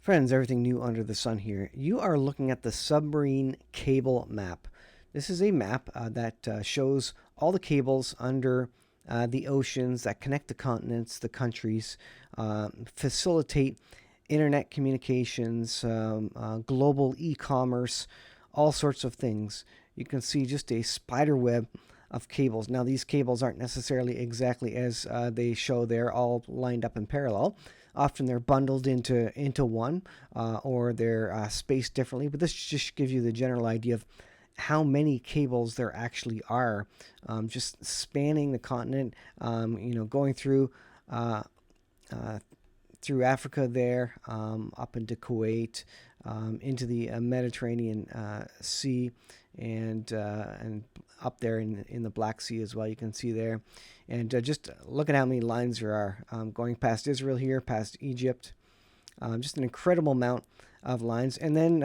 Friends, everything new under the sun here. You are looking at the submarine cable map. This is a map that shows all the cables under the oceans that connect the continents, the countries, facilitate internet communications, global e-commerce, all sorts of things. You can see just a spider web of cables. Now, these cables aren't necessarily exactly as they show there, all lined up in parallel. Often they're bundled into one, or they're spaced differently. But this just gives you the general idea of how many cables there actually are, just spanning the continent. Going through Africa there, up into Kuwait, into the Mediterranean Sea, and up there in the Black Sea as well. You can see there, and just look at how many lines there are going past Israel here, past Egypt. Just an incredible amount of lines, and then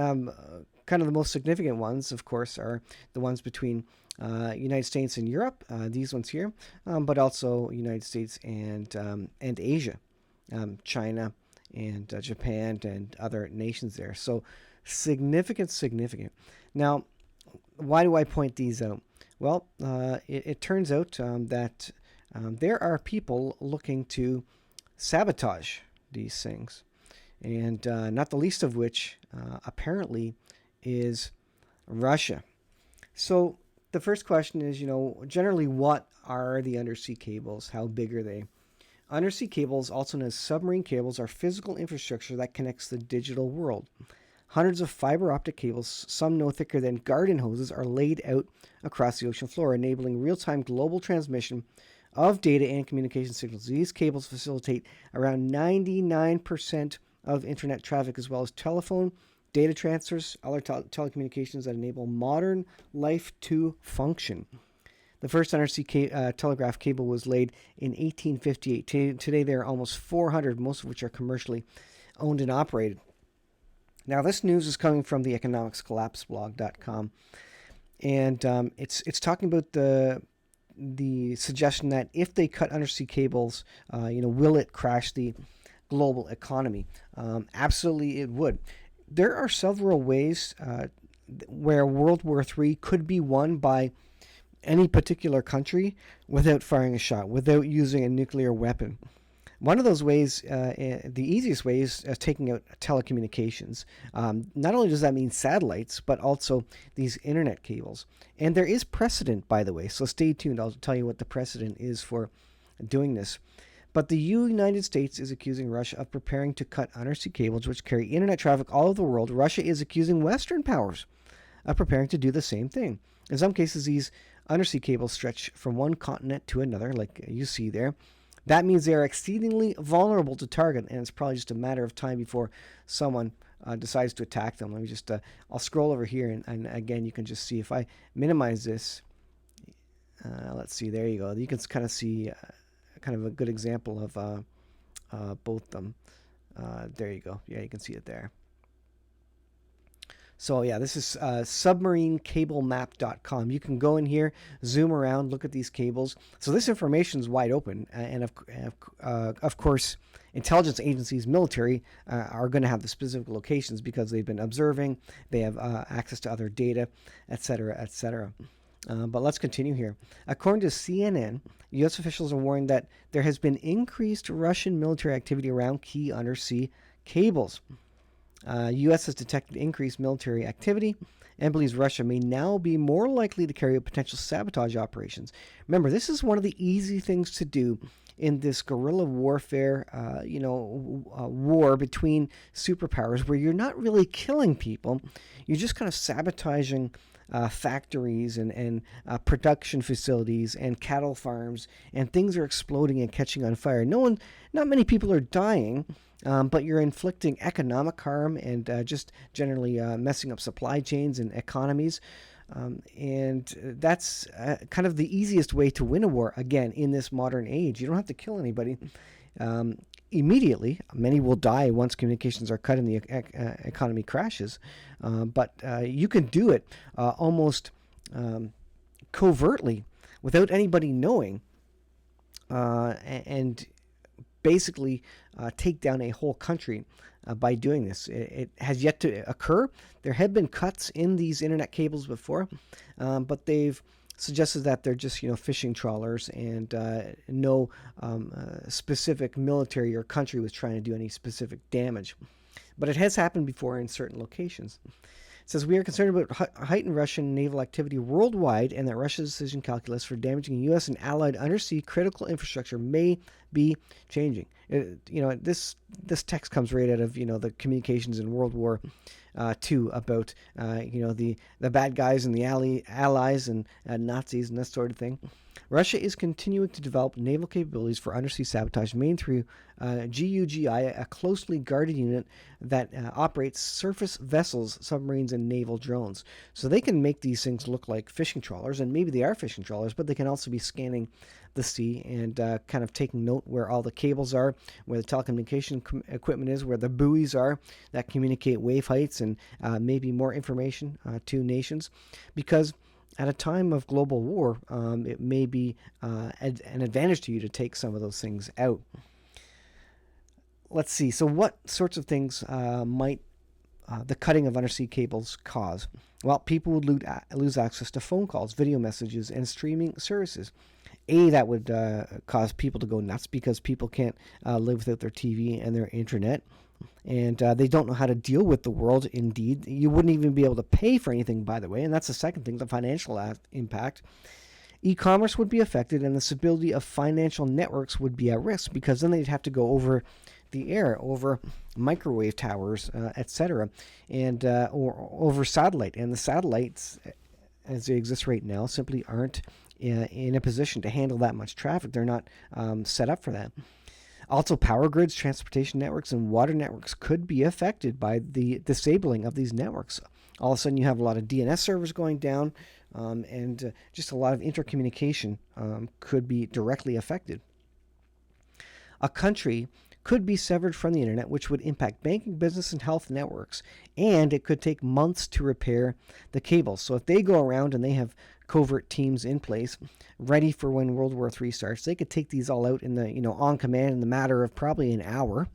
kind of the most significant ones, of course, are the ones between United States and Europe. These ones here, but also United States and Asia. China and Japan and other nations there. So significant. Now, why do I point these out? Well, it turns out that there are people looking to sabotage these things, and not the least of which apparently is Russia. So the first question is, generally, what are the undersea cables? How big are they? Undersea cables, also known as submarine cables, are physical infrastructure that connects the digital world. Hundreds of fiber optic cables, some no thicker than garden hoses, are laid out across the ocean floor, enabling real-time global transmission of data and communication signals. These cables facilitate around 99% of internet traffic, as well as telephone, data transfers, other telecommunications that enable modern life to function. The first undersea telegraph cable was laid in 1858. Today, there are almost 400, most of which are commercially owned and operated. Now, this news is coming from the economicscollapseblog.com, and it's talking about the suggestion that if they cut undersea cables, will it crash the global economy? Absolutely, it would. There are several ways where World War III could be won by any particular country without firing a shot, without using a nuclear weapon. One of those ways, the easiest way, is taking out telecommunications. Not only does that mean satellites, but also these internet cables. And there is precedent, by the way, so stay tuned. I'll tell you what the precedent is for doing this. But the United States is accusing Russia of preparing to cut undersea cables which carry internet traffic all over the world. Russia is accusing Western powers of preparing to do the same thing. In some cases, these undersea cables stretch from one continent to another, like you see there. That means they are exceedingly vulnerable to target, and it's probably just a matter of time before someone decides to attack them. Let me just, I'll scroll over here, and again, you can just see if I minimize this. Let's see, there you go. You can kind of see kind of a good example of both of them. There you go. Yeah, you can see it there. So yeah, this is submarinecablemap.com. You can go in here, zoom around, look at these cables. So this information is wide open, and of course, intelligence agencies, military, are going to have the specific locations because they've been observing. They have access to other data, etc., etc. But let's continue here. According to CNN, U.S. officials are warning that there has been increased Russian military activity around key undersea cables. U.S. has detected increased military activity and believes Russia may now be more likely to carry out potential sabotage operations. Remember, this is one of the easy things to do in this guerrilla warfare, war between superpowers, where you're not really killing people, you're just kind of sabotaging factories and production facilities and cattle farms, and things are exploding and catching on fire. Not many people are dying, but you're inflicting economic harm and just generally messing up supply chains and economies. And that's kind of the easiest way to win a war, again, in this modern age. You don't have to kill anybody immediately. Many will die once communications are cut and the economy crashes. But you can do it almost covertly without anybody knowing. And basically take down a whole country by doing this. It has yet to occur. There have been cuts in these internet cables before, but they've suggested that they're just fishing trawlers, and no specific military or country was trying to do any specific damage. But it has happened before in certain locations. It says, we are concerned about heightened Russian naval activity worldwide, and that Russia's decision calculus for damaging U.S. and allied undersea critical infrastructure may be changing. This text comes right out of the communications in World War II about the bad guys and the allies and Nazis and that sort of thing. Russia is continuing to develop naval capabilities for undersea sabotage, mainly through GUGI, a closely guarded unit that operates surface vessels, submarines, and naval drones. So they can make these things look like fishing trawlers, and maybe they are fishing trawlers, but they can also be scanning the sea and kind of taking note where all the cables are, where the telecommunication equipment is, where the buoys are that communicate wave heights and maybe more information to nations. Because at a time of global war, it may be an advantage to you to take some of those things out. Let's see. So what sorts of things might the cutting of undersea cables cause? Well, people would lose access to phone calls, video messages, and streaming services. That would cause people to go nuts because people can't live without their TV and their internet. And they don't know how to deal with the world. Indeed, you wouldn't even be able to pay for anything, by the way. And that's the second thing, the financial impact. E-commerce would be affected, and the stability of financial networks would be at risk, because then they'd have to go over the air, over microwave towers, etc., and or over satellite. And the satellites, as they exist right now, simply aren't in a position to handle that much traffic. They're not set up for that. Also, power grids, transportation networks, and water networks could be affected by the disabling of these networks. All of a sudden, you have a lot of DNS servers going down, and just a lot of intercommunication could be directly affected. A country could be severed from the internet, which would impact banking, business, and health networks, and it could take months to repair the cables. So if they go around and they have covert teams in place ready for when World War III starts, they could take these all out in the on command in the matter of probably an hour,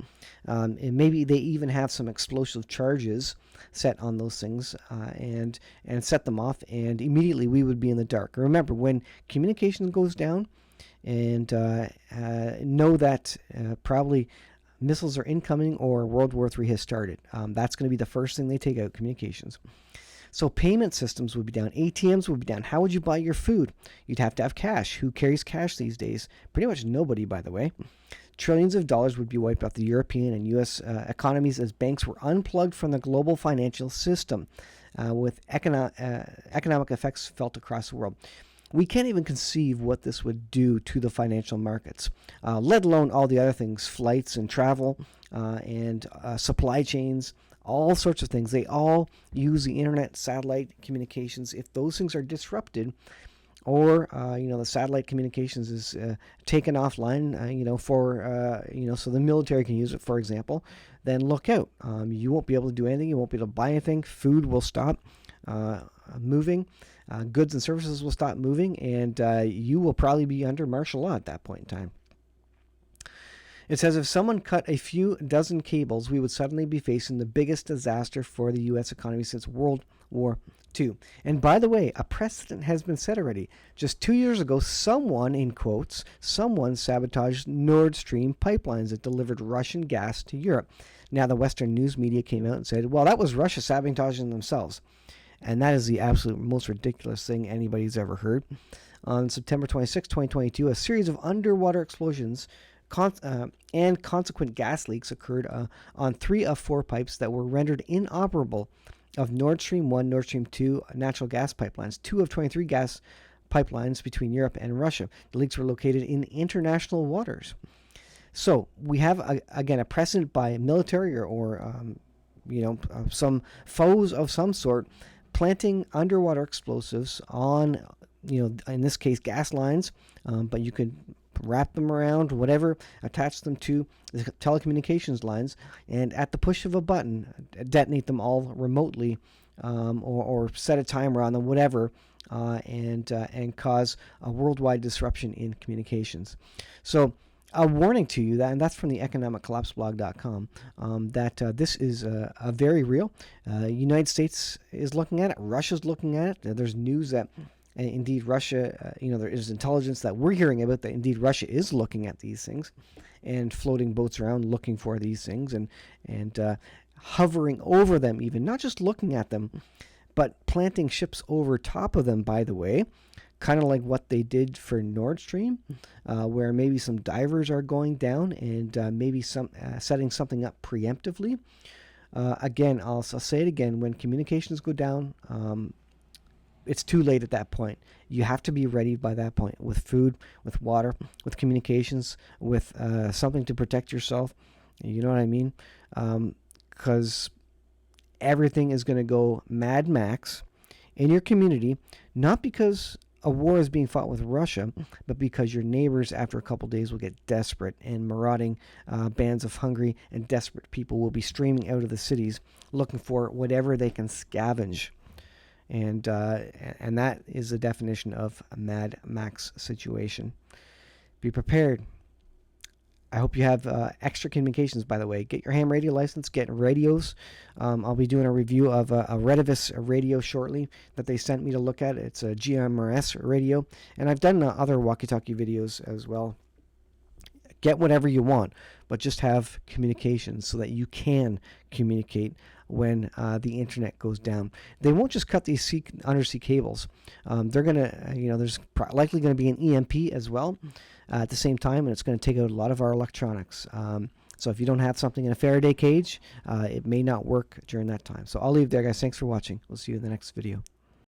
and maybe they even have some explosive charges set on those things and set them off, and immediately we would be in the dark. Remember, when communication goes down, and know that probably missiles are incoming or World War III has started. That's going to be the first thing they take out, communications. So payment systems would be down. ATMs would be down. How would you buy your food? You'd have to have cash. Who carries cash these days? Pretty much nobody, by the way. Trillions of dollars would be wiped out the European and U.S. Economies as banks were unplugged from the global financial system, with economic effects felt across the world. We can't even conceive what this would do to the financial markets, let alone all the other things, flights and travel and supply chains, all sorts of things. They all use the internet, satellite communications. If those things are disrupted, or the satellite communications is taken offline, so the military can use it, for example, then look out. You won't be able to do anything. You won't be able to buy anything. Food will stop moving. Goods and services will stop moving, and you will probably be under martial law at that point in time. It says, if someone cut a few dozen cables, we would suddenly be facing the biggest disaster for the U.S. economy since World War II. And by the way, a precedent has been set already. Just 2 years ago, someone, in quotes, someone sabotaged Nord Stream pipelines that delivered Russian gas to Europe. Now the Western news media came out and said, well, that was Russia sabotaging themselves. And that is the absolute most ridiculous thing anybody's ever heard. On September 26, 2022, a series of underwater explosions and consequent gas leaks occurred on 3 of 4 pipes that were rendered inoperable of Nord Stream 1, Nord Stream 2 natural gas pipelines, 2 of 23 gas pipelines between Europe and Russia. The leaks were located in international waters. So we have, again, a precedent by military or some foes of some sort planting underwater explosives on, in this case, gas lines, but you could wrap them around, whatever, attach them to the telecommunications lines, and at the push of a button, detonate them all remotely, or set a timer on them, whatever, and cause a worldwide disruption in communications. So a warning to you, and that's from the economiccollapseblog.com, that this is a very real. United States is looking at it. Russia's looking at it. There's news that indeed Russia, there is intelligence that we're hearing about that indeed Russia is looking at these things and floating boats around looking for these things and hovering over them, even not just looking at them, but planting ships over top of them, by the way, kind of like what they did for Nord Stream, where maybe some divers are going down and maybe setting something up preemptively. Again, I'll say it again, when communications go down, it's too late at that point. You have to be ready by that point with food, with water, with communications, with something to protect yourself. You know what I mean? Because everything is going to go Mad Max in your community, not because a war is being fought with Russia, but because your neighbors after a couple days will get desperate, and marauding bands of hungry and desperate people will be streaming out of the cities looking for whatever they can scavenge. And that is the definition of a Mad Max situation. Be prepared. I hope you have extra communications, by the way. Get your ham radio license, get radios. I'll be doing a review of a Redivis radio shortly that they sent me to look at. It's a GMRS radio. And I've done other walkie-talkie videos as well. Get whatever you want, but just have communications so that you can communicate when the internet goes down. They won't just cut these undersea cables. They're going to, there's likely going to be an EMP as well at the same time, and it's going to take out a lot of our electronics. So if you don't have something in a Faraday cage, it may not work during that time. So I'll leave there, guys. Thanks for watching. We'll see you in the next video.